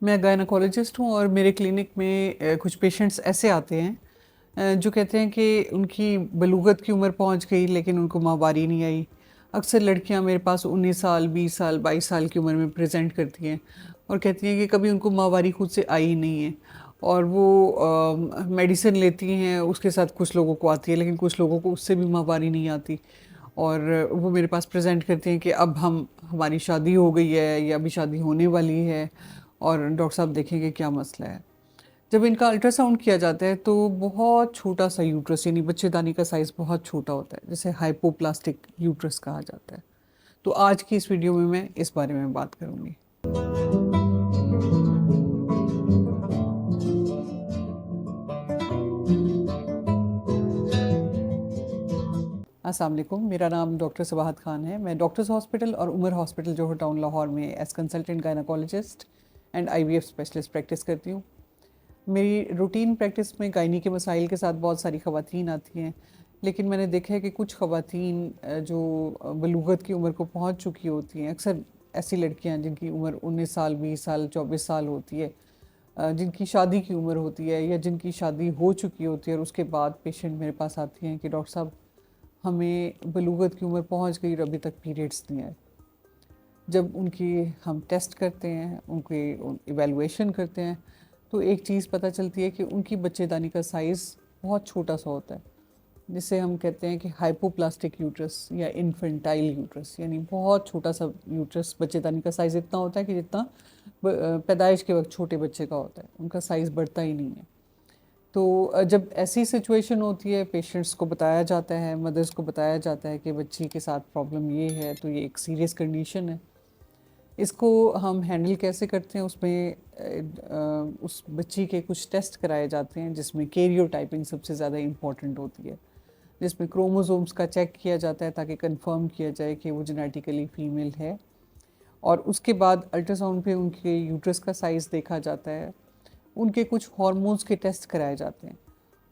मैं गायनोकोलॉजिस्ट हूँ और मेरे क्लिनिक में कुछ पेशेंट्स ऐसे आते हैं जो कहते हैं कि उनकी बलूगत की उम्र पहुँच गई लेकिन उनको माहवारी नहीं आई। अक्सर लड़कियाँ मेरे पास 19 साल, 20 साल, 22 साल की उम्र में प्रेज़ेंट करती हैं और कहती हैं कि कभी उनको माहवारी खुद से आई ही नहीं है और वो मेडिसिन लेती हैं, उसके साथ कुछ लोगों को आती है लेकिन कुछ लोगों को उससे भी माहवारी नहीं आती। और वो मेरे पास प्रेज़ेंट करती हैं कि अब हमारी शादी हो गई है या अभी शादी होने वाली है और डॉक्टर साहब देखेंगे क्या मसला है। जब इनका अल्ट्रासाउंड किया जाता है तो बहुत छोटा सा यूट्रस यानी बच्चेदानी का साइज़ बहुत छोटा होता है, जिसे हाइपोप्लास्टिक यूट्रस कहा जाता है। तो आज की इस वीडियो में मैं इस बारे में बात करूँगी। अस्सलाम वालेकुम, मेरा नाम डॉक्टर सबाहत खान है। मैं डॉक्टर्स हॉस्पिटल और उमर हॉस्पिटल जोहर टाउन लाहौर में as consultant gynaecologist and IVF specialist practice करती हूँ। मेरी रूटीन प्रैक्टिस में गायनी के मसाइल के साथ बहुत सारी ख़वातीन आती हैं, लेकिन मैंने देखा है कि कुछ ख़वातीन जो बलूगत की उम्र को पहुँच चुकी होती हैं, अक्सर ऐसी लड़कियाँ जिनकी उम्र 19 साल, 20 साल, 24 साल होती है, जिनकी शादी की उम्र होती है या जिनकी शादी हो चुकी होती है और उसके बाद पेशेंट मेरे पास आती हैं कि डॉक्टर साहब हमें बलूगत की उम्र पहुंच गई और अभी तक पीरियड्स नहीं आए। जब उनकी हम टेस्ट करते हैं, उनकी इवैल्यूएशन करते हैं, तो एक चीज़ पता चलती है कि उनकी बच्चेदानी का साइज़ बहुत छोटा सा होता है, जिसे हम कहते हैं कि हाइपोप्लास्टिक यूट्रस या इन्फेंटाइल यूट्रस, यानी बहुत छोटा सा यूट्रस। बच्चेदानी का साइज़ इतना होता है कि जितना पैदाइश के वक्त छोटे बच्चे का होता है, उनका साइज़ बढ़ता ही नहीं है। तो जब ऐसी सिचुएशन होती है, पेशेंट्स को बताया जाता है, मदर्स को बताया जाता है कि बच्ची के साथ प्रॉब्लम ये है, तो ये एक सीरियस कंडीशन है। इसको हम हैंडल कैसे करते हैं, उसमें उस बच्ची के कुछ टेस्ट कराए जाते हैं, जिसमें कैरियोटाइपिंग सबसे ज़्यादा इम्पॉर्टेंट होती है, जिसमें क्रोमोसोम्स का चेक किया जाता है ताकि कंफर्म किया जाए कि वो जेनेटिकली फ़ीमेल है। और उसके बाद अल्ट्रासाउंड पे उनके यूट्रस का साइज़ देखा जाता है, उनके कुछ हार्मोन्स के टेस्ट कराए जाते हैं।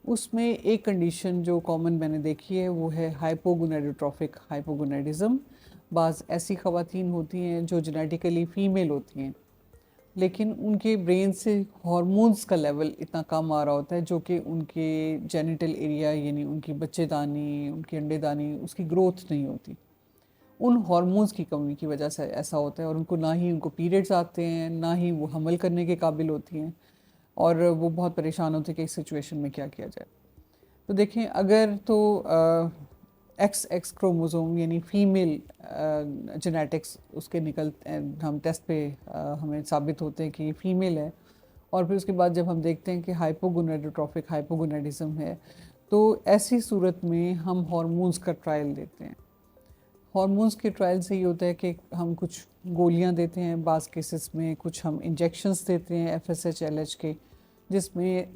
उसमें एक कंडीशन जो कॉमन मैंने देखी है वो है हाइपोगोनेडोट्रोफिक हाइपोगोनेडिज्म। बाज़ ऐसी ख़वातीन होती हैं जो जेनेटिकली फ़ीमेल होती हैं, लेकिन उनके ब्रेन से हार्मोन्स का लेवल इतना कम आ रहा होता है जो कि उनके जेनिटल एरिया यानी उनकी बच्चेदानी, उनकी अंडेदानी, उसकी ग्रोथ नहीं होती। उन हार्मोन्स की कमी की वजह से ऐसा होता है और उनको पीरियड्स आते हैं, ना ही वो हमल करने के काबिल होती हैं और वो बहुत परेशान होते हैं कि इस सिचुएशन में क्या किया जाए। तो देखें, अगर तो एक्स एक्स क्रोमोसोम यानी फ़ीमेल जेनेटिक्स उसके निकलते हैं, हम टेस्ट पे हमें साबित होते हैं कि ये फ़ीमेल है, और फिर उसके बाद जब हम देखते हैं कि हाइपोगोनेडोट्रोफिक हाइपोगोनेडिज्म है, तो ऐसी सूरत में हम हार्मोन्स का ट्रायल देते हैं। हार्मोन्स के ट्रायल से ये होता है कि हम कुछ गोलियां देते हैं, बाज़ केसेस में कुछ हम इंजेक्शंस देते हैं एफएसएच एलएच के, जिसमें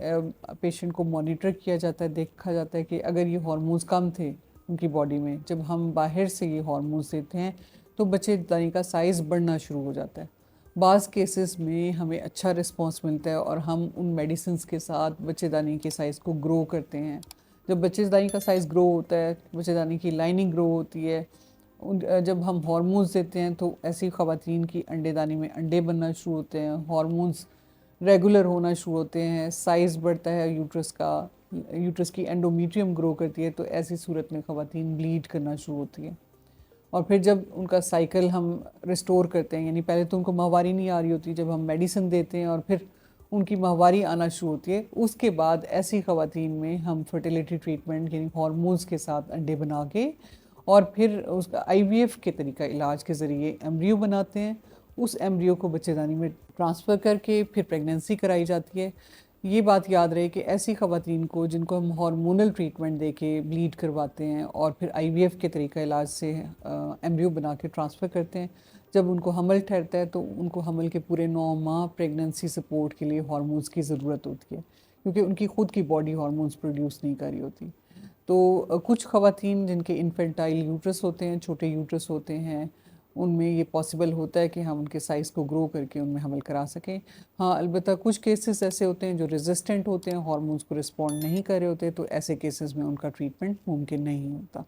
पेशेंट को मॉनिटर किया जाता है, देखा जाता है कि अगर ये हार्मोन्स कम थे उनकी बॉडी में, जब हम बाहर से ये हार्मोन्स देते हैं तो बच्चेदानी का साइज़ बढ़ना शुरू हो जाता है। बाज़ केसेस में हमें अच्छा रिस्पॉन्स मिलता है और हम उन मेडिसिन के साथ बच्चेदानी के साइज़ को ग्रो करते हैं। जब बच्चेदानी का साइज़ ग्रो होता है, बच्चेदानी की लाइनिंग ग्रो होती है, जब हम हार्मोन्स देते हैं तो ऐसी ख़वातीन की अंडेदानी में अंडे बनना शुरू होते हैं, हार्मोन्स रेगुलर होना शुरू होते हैं, साइज़ बढ़ता है यूट्रस का, यूट्रस की एंडोमेट्रियम ग्रो करती है, तो ऐसी सूरत में ख़वातीन ब्लीड करना शुरू होती है। और फिर जब उनका साइकिल हम रिस्टोर करते हैं, यानी पहले तो उनको माहवारी नहीं आ रही होती, जब हम मेडिसिन देते हैं और फिर उनकी माहवारी आना शुरू होती है, उसके बाद ऐसी ख़वातीन में हम फर्टिलिटी ट्रीटमेंट यानी हार्मोन्स के साथ अंडे बना के और फिर उसका आईवीएफ के तरीका इलाज के ज़रिए एम्ब्रियो बनाते हैं। उस एम्ब्रियो को बच्चेदानी में ट्रांसफ़र करके फिर प्रेगनेंसी कराई जाती है। ये बात याद रहे कि ऐसी ख़वातीन को जिनको हम हार्मोनल ट्रीटमेंट दे के ब्लीड करवाते हैं और फिर आईवीएफ के तरीका इलाज से एम्ब्रियो बना के ट्रांसफ़र करते हैं, जब उनको हमल ठहरता है तो उनको हमल के पूरे 9 माह प्रेगनेंसी सपोर्ट के लिए हार्मोन्स की ज़रूरत होती है, क्योंकि उनकी ख़ुद की बॉडी हार्मोन्स प्रोड्यूस नहीं कर रही होती। तो कुछ ख़वातीन जिनके इन्फेंटाइल यूट्रस होते हैं, छोटे यूट्रस होते हैं, उनमें ये पॉसिबल होता है कि हम उनके साइज़ को ग्रो करके उनमें हमल करा सकें। हाँ, अलबत्ता कुछ केसेस ऐसे होते हैं जो रेजिस्टेंट होते हैं, हार्मोन्स को रिस्पॉन्ड नहीं कर रहे होते, तो ऐसे केसेस में उनका ट्रीटमेंट मुमकिन नहीं होता।